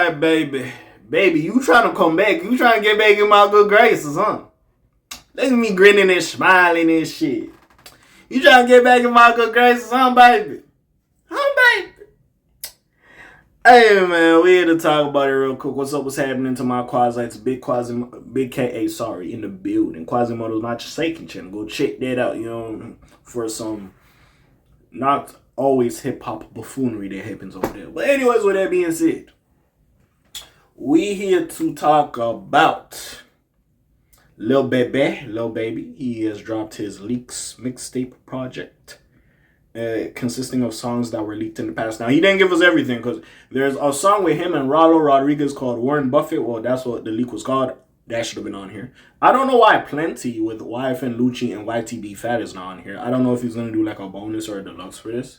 right, baby. Baby, you trying to come back. You trying to get back in my good graces, huh? Look at me grinning and smiling and shit. You trying to get back in my good graces, huh, baby? Huh, baby? Hey, man, we here to talk about it real quick. What's up? What's happening to my Quasites? Big K.A., sorry, in the building. Quasimodo's not your second channel. Go check that out, you know, for some not always hip-hop buffoonery that happens over there. But anyways, with that being said, we here to talk about Lil Baby. He has dropped his Leaks mixtape project, consisting of songs that were leaked in the past. Now, he didn't give us everything because there's a song with him and Rollo Rodriguez called Warren Buffett. Well, that's what the leak was called. That should have been on here. I don't know why Plenty with YFN Lucci and YTB Fat is not on here. I don't know if he's going to do like a bonus or a deluxe for this.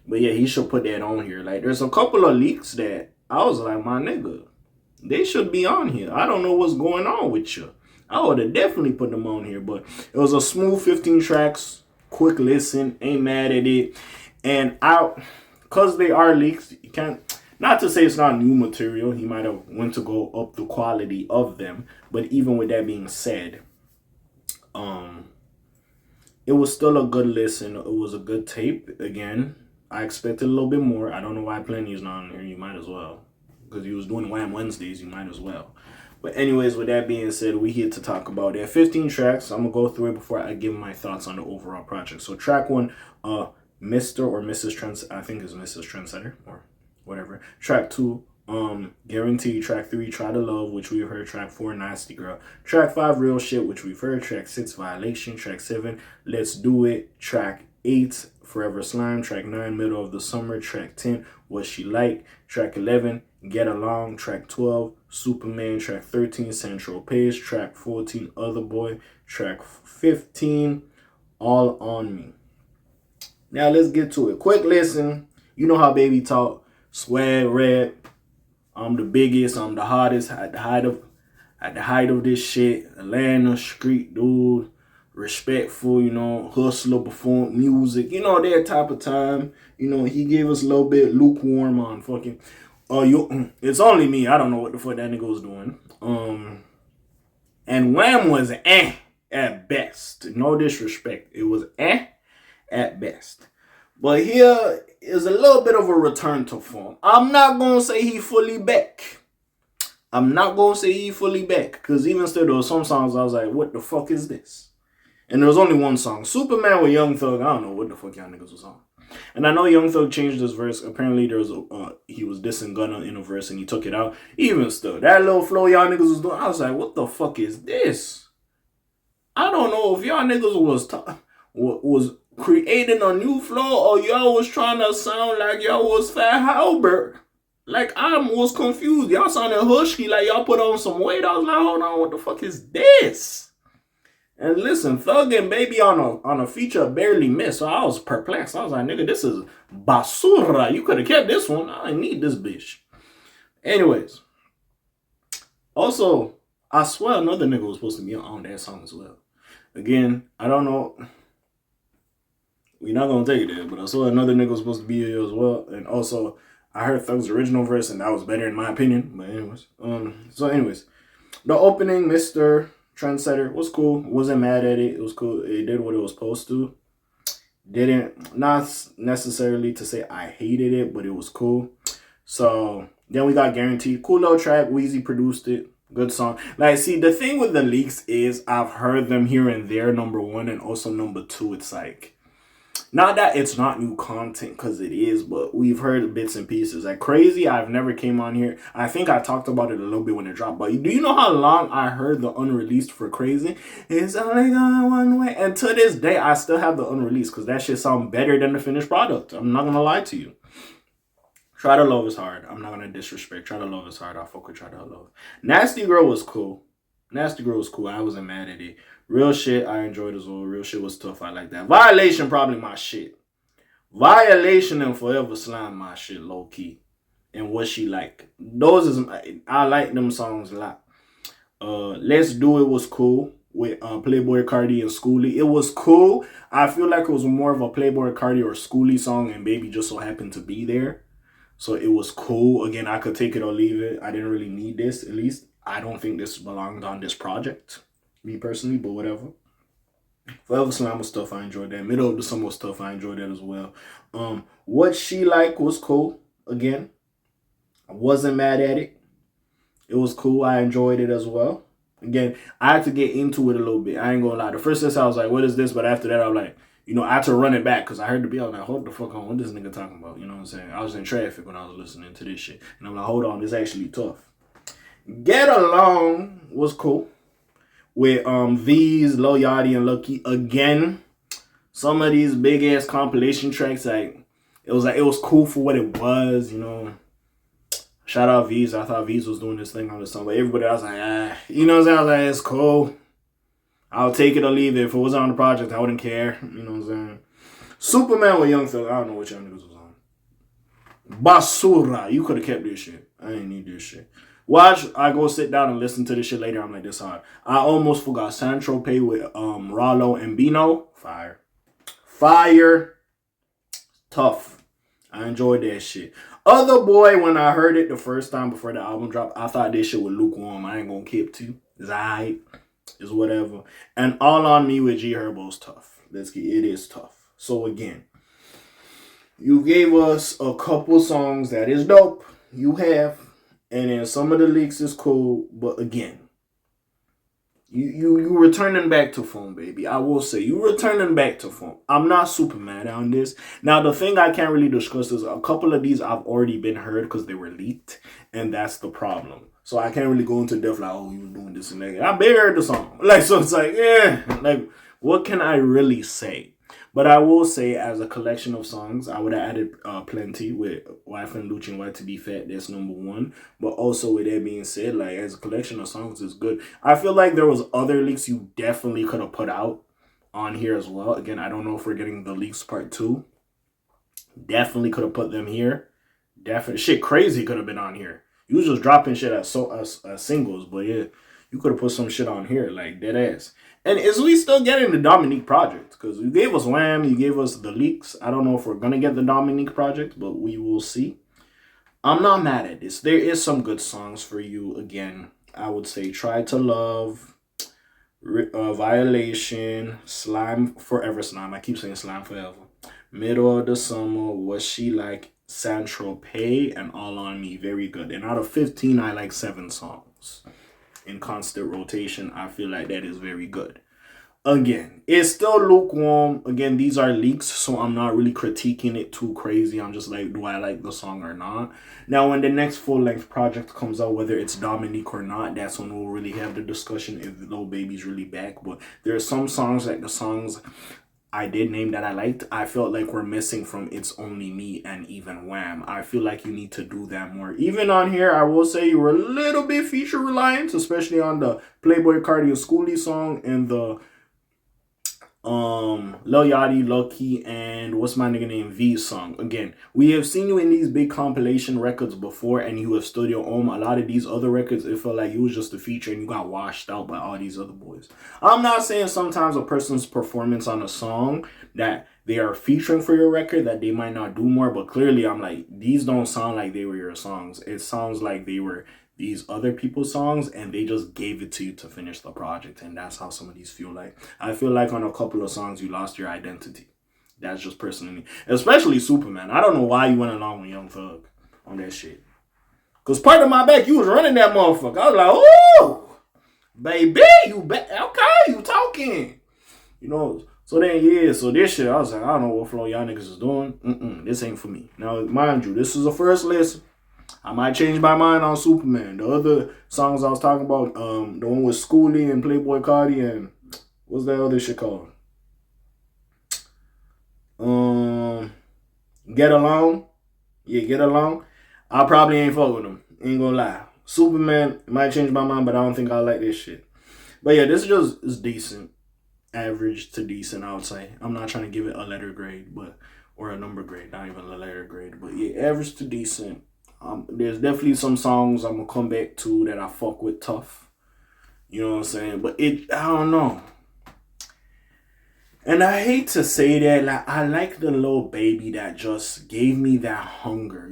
But yeah, he should put that on here. Like, there's a couple of leaks that I was like, my nigga, they should be on here. I don't know what's going on with you. I would have definitely put them on here. But it was a smooth 15 tracks. Quick listen. Ain't mad at it. And because they are leaks, you can't... Not to say it's not new material. He might have went to go up the quality of them. But even with that being said, it was still a good listen. It was a good tape. Again, I expected a little bit more. I don't know why Plenty is not on here. You might as well. Because he was doing Wham Wednesdays. You might as well. But anyways, with that being said, we're here to talk about it. 15 tracks. I'm going to go through it before I give my thoughts on the overall project. So track 1, Mr. or Mrs. Trends. I think it's Mrs. Trendsetter or whatever. Track 2, Guarantee. Track 3, Try to Love, which we've heard. Track 4, Nasty Girl. Track 5, Real Shit, which we've heard. Track 6, Violation. Track 7, Let's Do It. Track 8, Forever Slime. Track 9, Middle of the Summer. Track 10, What She Like. Track 11, Get Along. Track 12, Superman. Track 13, Central Page. Track 14, Other Boy. Track 15, All On Me. Now let's get to it. Quick listen. You know how Baby talk. Swag rap. I'm the biggest. I'm the hottest. At the height of this shit. Atlanta street dude. Respectful, you know, hustler, perform music, you know, that type of time. You know, he gave us a little bit lukewarm on fucking it's only me. I don't know what the fuck that nigga was doing. And Wham was at best. No disrespect. It was at best. But here is a little bit of a return to form. I'm not gonna say he fully back. Because even still, there were some songs I was like, what the fuck is this? And there was only one song. Superman with Young Thug. I don't know what the fuck y'all niggas was on. And I know Young Thug changed his verse. Apparently there was he was dissing Gunna in a verse and he took it out. Even still, that little flow y'all niggas was doing, I was like, what the fuck is this? I don't know if y'all niggas was creating a new flow or y'all was trying to sound like y'all was Fat Halbert. Like, I was confused. Y'all sounded husky like y'all put on some weight. I was like, hold on, what the fuck is this? And listen, Thug and Baby on a feature barely missed, so I was perplexed. I was like, nigga, this is basura. You could have kept this one. I didn't need this bitch. Anyways. Also, I swear another nigga was supposed to be on that song as well. Again, I don't know. We're not going to take it there, but I swear another nigga was supposed to be here as well. And also, I heard Thug's original verse, and that was better in my opinion. But anyways. The opening, Mr. Trendsetter was cool. Wasn't mad at it. It was cool. It did what it was supposed to. Not necessarily to say I hated it, but it was cool. So then we got Guaranteed. Cool little track. Weezy produced it. Good song. Like, see, the thing with the leaks is I've heard them here and there, number 1, and also number 2. It's like, not that it's not new content, because it is, but we've heard bits and pieces. Like Crazy, I've never came on here. I think I talked about it a little bit when it dropped. But do you know how long I heard the unreleased for Crazy? It's only going one way. And to this day, I still have the unreleased because that shit sounds better than the finished product. I'm not going to lie to you. Try to Love is hard. I'm not going to disrespect. Try to Love is hard. I fuck with Try to Love. Nasty Girl was cool. I wasn't mad at it. Real Shit, I enjoyed as well. Real Shit was tough. I like that. Violation, probably my shit. Violation and Forever Slime, my shit, low key. And What She Like. I like them songs a lot. Let's Do It was cool with Playboy Cardi and Schoolie. It was cool. I feel like it was more of a Playboy Cardi or Schoolie song, and Baby just so happened to be there. So it was cool. Again, I could take it or leave it. I didn't really need this. At least I don't think this belonged on this project, me personally, but whatever. Forever Slammer stuff, I enjoyed that. Middle of the Summer stuff, I enjoyed that as well. What She Like was cool. Again, I wasn't mad at it. It was cool. I enjoyed it as well. Again, I had to get into it a little bit. I ain't gonna lie. The first listen, I was like, what is this? But after that, I was like, I had to run it back because I heard the beat. I was like, hold the fuck on. What this nigga talking about? You know what I'm saying? I was in traffic when I was listening to this shit. And I'm like, hold on. This actually tough. Get Along was cool. With V's, Lil Yachty, and Lucky. Again, some of these big ass compilation tracks, it was cool for what it was, Shout out V's. I thought V's was doing this thing on the song, but everybody else like, you know what I'm saying? I was like, it's cool. I'll take it or leave it. If it was on the project, I wouldn't care. You know what I'm saying? Superman with Young Thug. I don't know what Young niggas was on. Basura. You could have kept this shit. I ain't need this shit. Watch, I go sit down and listen to this shit later. I'm like, this hard. I almost forgot Saint-Tropez with Rollo and Bino. Fire. Fire. Tough. I enjoyed that shit. Other Boy, when I heard it the first time before the album dropped, I thought this shit was lukewarm. I ain't gonna keep to. It's alright. It's whatever. And All On Me with G Herbo's tough. It is tough. So again, you gave us a couple songs that is dope. You have. And then some of the leaks is cool. But again, you returning back to form, baby. I will say, you returning back to form. I'm not super mad on this. Now, the thing I can't really discuss is a couple of these I've already been heard because they were leaked. And that's the problem. So I can't really go into depth like, oh, you was doing this and that. I barely heard the song. So it's like, what can I really say? But I will say, as a collection of songs, I would have added Plenty with Wife and Lucci and White to Be Fat. That's number one. But also, with that being said, as a collection of songs, it's good. I feel like there was other leaks you definitely could have put out on here as well. Again, I don't know if we're getting the leaks part 2. Definitely could have put them here. Definitely. Shit crazy could have been on here. You was just dropping shit as singles. But yeah, you could have put some shit on here, dead ass. And is we still getting the Dominique project? Because you gave us Wham, you gave us the leaks. I don't know if we're going to get the Dominique project, but we will see. I'm not mad at this. There is some good songs for you. Again, I would say Try to Love, Violation, Slime, Forever Slime. I keep saying Slime Forever. Middle of the Summer, What She Like, Saint-Tropez, and All On Me. Very good. And out of 15, I like 7 songs. In constant rotation, I feel like that is very good. Again, it's still lukewarm. Again, these are leaks, so I'm not really critiquing it too crazy. I'm just like, do I like the song or not? Now, when the next full-length project comes out, whether it's Dominique or not, that's when we'll really have the discussion if Lil Baby's really back. But there are some songs, like the songs I did name that I liked, I felt like we're missing from It's Only Me and even Wham. I feel like you need to do that more. Even on here, I will say you were a little bit feature reliant, especially on the Playboy Cardi Schoolie song and the Lil Yachty, Lucky, and what's my nigga name, V song. Again, we have seen you in these big compilation records before, and you have stood your own. A lot of these other records, it felt like you was just a feature and you got washed out by all these other boys. I'm not saying sometimes a person's performance on a song that they are featuring for your record that they might not do more, but clearly I'm like, these don't sound like they were your songs. It sounds like they were these other people's songs and they just gave it to you to finish the project, and that's how some of these feel like. I feel like on a couple of songs you lost your identity. That's just personally, especially Superman. I don't know why you went along with Young Thug on that shit, because part of my back, you was running that motherfucker. I was like, oh baby, you okay, you talking, so then so this shit, I was like, I don't know what flow y'all niggas is doing. This ain't for me. Now mind you, this is a first listen. I might change my mind on Superman. The other songs I was talking about, the one with Schoolie and Playboy Cardi and what's that other shit called? Get Along. Yeah, Get Along. I probably ain't fuck with them. Ain't gonna lie. Superman might change my mind, but I don't think I like this shit. But yeah, this is decent. Average to decent, I would say. I'm not trying to give it a letter grade, or a number grade, not even a letter grade. But yeah, average to decent. There's definitely some songs I'm gonna come back to that I fuck with tough. You know what I'm saying? But I don't know. And I hate to say that, I like the Lil Baby that just gave me that hunger,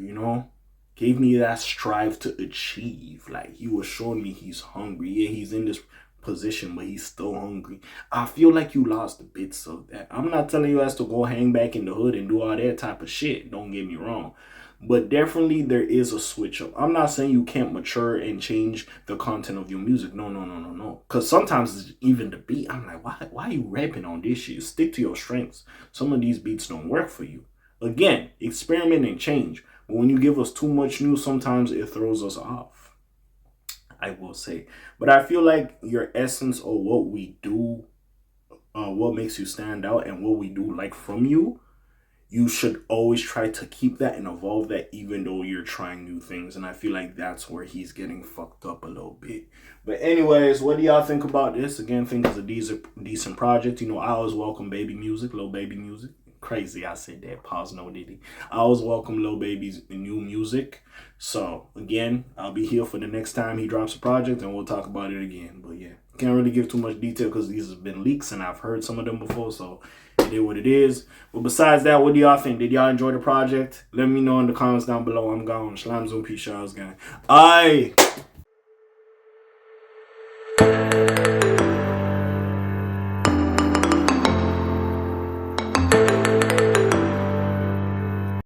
gave me that strive to achieve. Like, he was showing me he's hungry. Yeah, he's in this position, but he's still hungry. I feel like you lost bits of that. I'm not telling you as to go hang back in the hood and do all that type of shit. Don't get me wrong. But definitely there is a switch up. I'm not saying you can't mature and change the content of your music. No, no, no, no, no. Because sometimes it's even the beat. I'm like, why are you rapping on this shit? Stick to your strengths. Some of these beats don't work for you. Again, experiment and change. But when you give us too much news, sometimes it throws us off, I will say. But I feel like your essence of what we do, what makes you stand out, and what we do like from you, you should always try to keep that and evolve that, even though you're trying new things. And I feel like that's where he's getting fucked up a little bit. But anyways, what do y'all think about this? Again, think it's a decent project. You know, I always welcome baby music, Lil Baby music. Crazy, I said that. Pause, no diddy. I always welcome Lil Baby's new music. So again, I'll be here for the next time he drops a project, and we'll talk about it again. But yeah, can't really give too much detail because these have been leaks and I've heard some of them before, so it is what it is. But besides that, what do y'all think? Did y'all enjoy the project? Let me know in the comments down below. I'm gone. Shalom Zoom, peace, y'all, gang. Aye.